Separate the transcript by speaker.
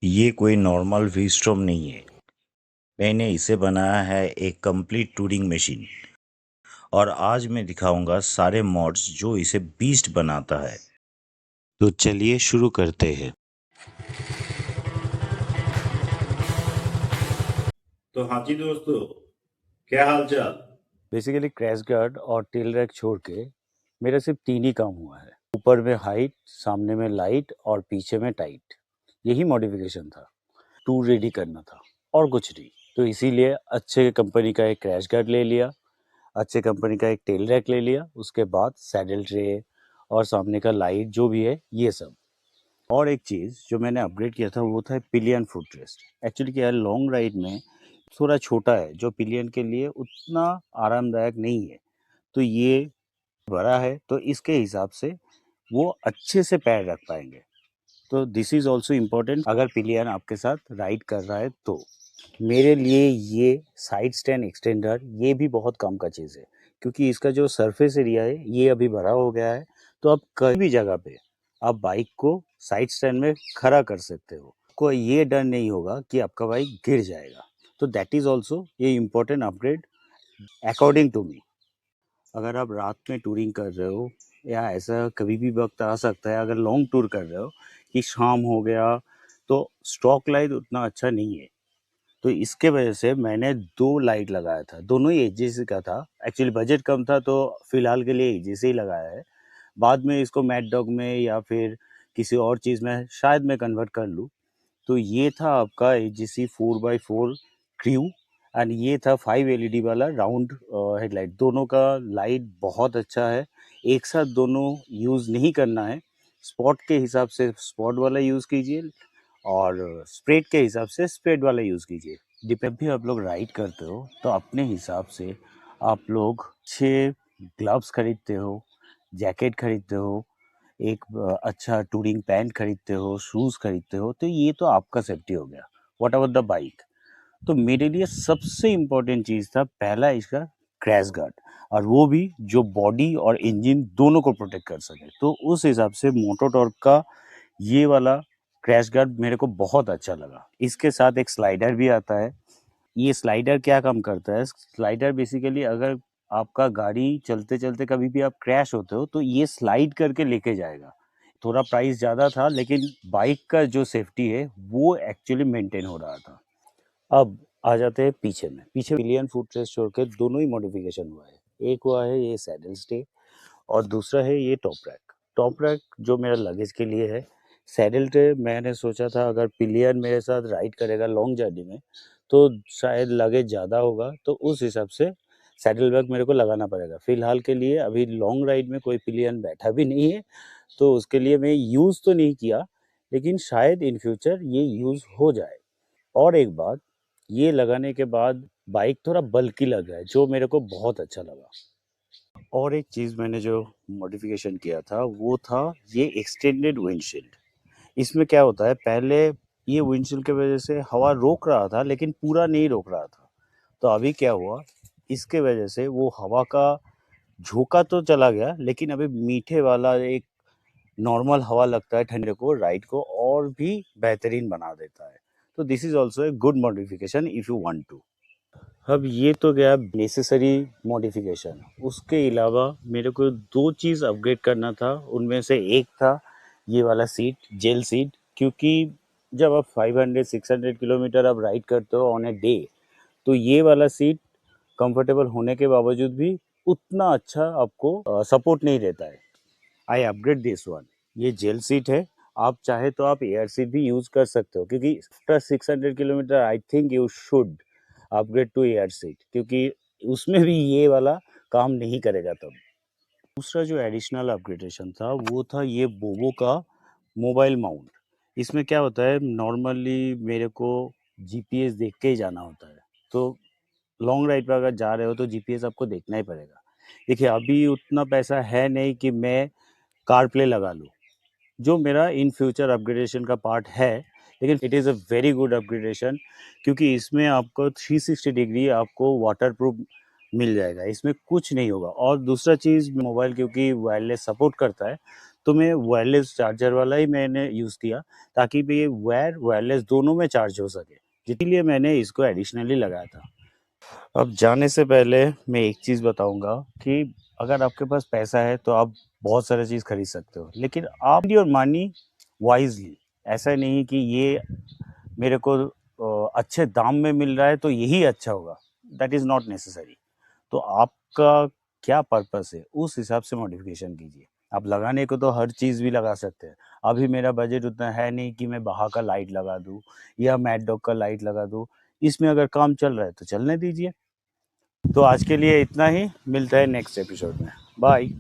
Speaker 1: ये कोई नॉर्मल वीस्टॉम नहीं है। मैंने इसे बनाया है एक कंप्लीट टूरिंग मशीन और आज मैं दिखाऊंगा सारे मॉड्स जो इसे बीस्ट बनाता है। तो चलिए शुरू करते हैं। तो हाँ जी दोस्तों, क्या हाल चाल।
Speaker 2: बेसिकली क्रैश गार्ड और टेल रैक छोड़ के मेरा सिर्फ 3 ही काम हुआ है। ऊपर में हाइट, सामने में लाइट और पीछे में टाइट। यही मॉडिफिकेशन था। टूर रेडी करना था और कुछ नहीं। तो इसीलिए अच्छे कंपनी का एक क्रैश गार्ड ले लिया, अच्छे कंपनी का एक टेल रैक ले लिया, उसके बाद सैडल ट्रे और सामने का लाइट जो भी है ये सब। और एक चीज़ जो मैंने अपग्रेड किया था वो था पिलियन फुट रेस्ट। एक्चुअली क्या है, लॉन्ग राइड में थोड़ा छोटा है जो पिलियन के लिए उतना आरामदायक नहीं है। तो ये बड़ा है तो इसके हिसाब से वो अच्छे से पैर रख पाएंगे। तो दिस इज़ ऑल्सो इम्पोर्टेंट अगर पिलियन आपके साथ राइड कर रहा है तो। मेरे लिए ये साइड स्टैंड एक्सटेंडर ये भी बहुत काम का चीज़ है, क्योंकि इसका जो सरफेस एरिया है ये अभी बड़ा हो गया है। तो आप कहीं भी जगह पे आप बाइक को साइड स्टैंड में खड़ा कर सकते हो। कोई ये डर नहीं होगा कि आपका बाइक गिर जाएगा। तो दैट इज़ ऑल्सो ये important upgrade according to me. अगर आप रात में टूरिंग कर रहे हो या ऐसा कभी भी वक्त आ सकता है, अगर लॉन्ग टूर कर रहे हो कि शाम हो गया, तो स्टॉक लाइट उतना अच्छा नहीं है। तो इसके वजह से मैंने 2 लाइट लगाया था, दोनों ही एजीसी का था। एक्चुअली बजट कम था तो फिलहाल के लिए एजीसी ही लगाया है। बाद में इसको मैट डॉग में या फिर किसी और चीज़ में शायद मैं कन्वर्ट कर लूँ। तो ये था आपका एजीसी 4x4 क्रू एंड ये था 5 एलईडी वाला राउंड हेडलाइट। दोनों का लाइट बहुत अच्छा है। एक साथ दोनों यूज़ नहीं करना है। स्पॉट के हिसाब से स्पॉट वाला यूज़ कीजिए और स्प्रेड के हिसाब से स्प्रेड वाला यूज़ कीजिए। जब भी आप लोग राइड करते हो तो अपने हिसाब से आप लोग 6 ग्लव्स खरीदते हो, जैकेट खरीदते हो, एक अच्छा टूरिंग पैंट खरीदते हो, शूज़ खरीदते हो। तो ये तो आपका सेफ्टी हो गया, व्हाट एवर द बाइक। तो मेरे लिए सबसे इम्पोर्टेंट चीज़ था पहला इसका क्रैश गार्ड, और वो भी जो बॉडी और इंजन दोनों को प्रोटेक्ट कर सके। तो उस हिसाब से मोटोटॉर्क का ये वाला क्रैश गार्ड मेरे को बहुत अच्छा लगा। इसके साथ एक स्लाइडर भी आता है। ये स्लाइडर क्या काम करता है, स्लाइडर बेसिकली अगर आपका गाड़ी चलते चलते कभी भी आप क्रैश होते हो तो ये स्लाइड करके लेके जाएगा। थोड़ा प्राइस ज़्यादा था लेकिन बाइक का जो सेफ्टी है वो एक्चुअली मेंटेन हो रहा था। अब आ जाते हैं पीछे में। पीछे पिलियन फुट रेस्ट छोड़ के दोनों ही मॉडिफिकेशन हुआ है। एक हुआ है ये सैडल स्टे और दूसरा है ये टॉप रैक। टॉप रैक जो मेरा लगेज के लिए है। सैडल ट्रे मैंने सोचा था अगर पिलियन मेरे साथ राइड करेगा लॉन्ग जर्नी में तो शायद लगेज ज़्यादा होगा, तो उस हिसाब से सैडल बैग मेरे को लगाना पड़ेगा। फ़िलहाल के लिए अभी लॉन्ग राइड में कोई पिलियन बैठा भी नहीं है, तो उसके लिए मैं यूज़ तो नहीं किया, लेकिन शायद इन फ्यूचर ये यूज़ हो जाए। और एक बात, ये लगाने के बाद बाइक थोड़ा बल्की लग रहा है जो मेरे को बहुत अच्छा लगा। और एक चीज़ मैंने जो मॉडिफिकेशन किया था वो था ये एक्सटेंडेड विंडशील्ड। इसमें क्या होता है, पहले ये विंडशील्ड की वजह से हवा रोक रहा था लेकिन पूरा नहीं रोक रहा था। तो अभी क्या हुआ, इसके वजह से वो हवा का झोंका तो चला गया लेकिन अभी मीठे वाला एक नॉर्मल हवा लगता है, ठंडे को राइड को और भी बेहतरीन बना देता है। तो this is also a good modification if you want to. अब ये तो गया नेसेसरी मॉडिफिकेशन। उसके अलावा मेरे को 2 चीज़ अपग्रेड करना था। उनमें से एक था ये वाला सीट, जेल सीट। क्योंकि जब आप 500-600 किलोमीटर आप राइड करते हो ऑन ए डे, तो ये वाला सीट कंफर्टेबल होने के बावजूद भी उतना अच्छा आपको सपोर्ट नहीं देता है। आई अपग्रेड दिस वन। ये जेल सीट है। आप चाहे तो आप एयर सीट भी यूज़ कर सकते हो, क्योंकि after 600 kilometre I think you should upgrade to air seat, क्योंकि उसमें भी ये वाला काम नहीं करेगा तब। दूसरा जो एडिशनल अपग्रेडेशन था वो था ये बोबो का मोबाइल माउंट। इसमें क्या होता है, नॉर्मली मेरे को जीपीएस देख के ही जाना होता है। तो लॉन्ग राइड पर अगर जा रहे हो तो जीपीएस आपको देखना ही पड़ेगा। देखिए अभी उतना पैसा है नहीं कि मैं कार प्ले लगा लूँ, जो मेरा इन फ्यूचर अपग्रेडेशन का पार्ट है। लेकिन it is a very good upgradation, क्योंकि इसमें आपको 360 डिग्री आपको वाटर प्रूफ मिल जाएगा, इसमें कुछ नहीं होगा। और दूसरा चीज़, मोबाइल क्योंकि वायरलेस सपोर्ट करता है तो मैं वायरलेस चार्जर वाला ही मैंने यूज़ किया, ताकि भी ये वायरलेस दोनों में चार्ज हो सके, इसीलिए मैंने इसको एडिशनली लगाया था। अब जाने से पहले मैं एक चीज़ बताऊंगा कि अगर आपके पास पैसा है तो आप बहुत सारी चीज़ खरीद सकते हो, लेकिन आप योर मनी वाइजली। ऐसा नहीं कि ये मेरे को अच्छे दाम में मिल रहा है तो यही अच्छा होगा, दैट इज़ नॉट नेसेसरी। तो आपका क्या पर्पस है, उस हिसाब से मॉडिफिकेशन कीजिए। आप लगाने को तो हर चीज़ भी लगा सकते हैं। अभी मेरा बजट उतना है नहीं कि मैं बाहर का लाइट लगा दूँ या मैड डॉग का लाइट लगा दूँ। इसमें अगर काम चल रहा है तो चलने दीजिए। तो आज के लिए इतना ही, मिलता है नेक्स्ट एपिसोड में। बाय।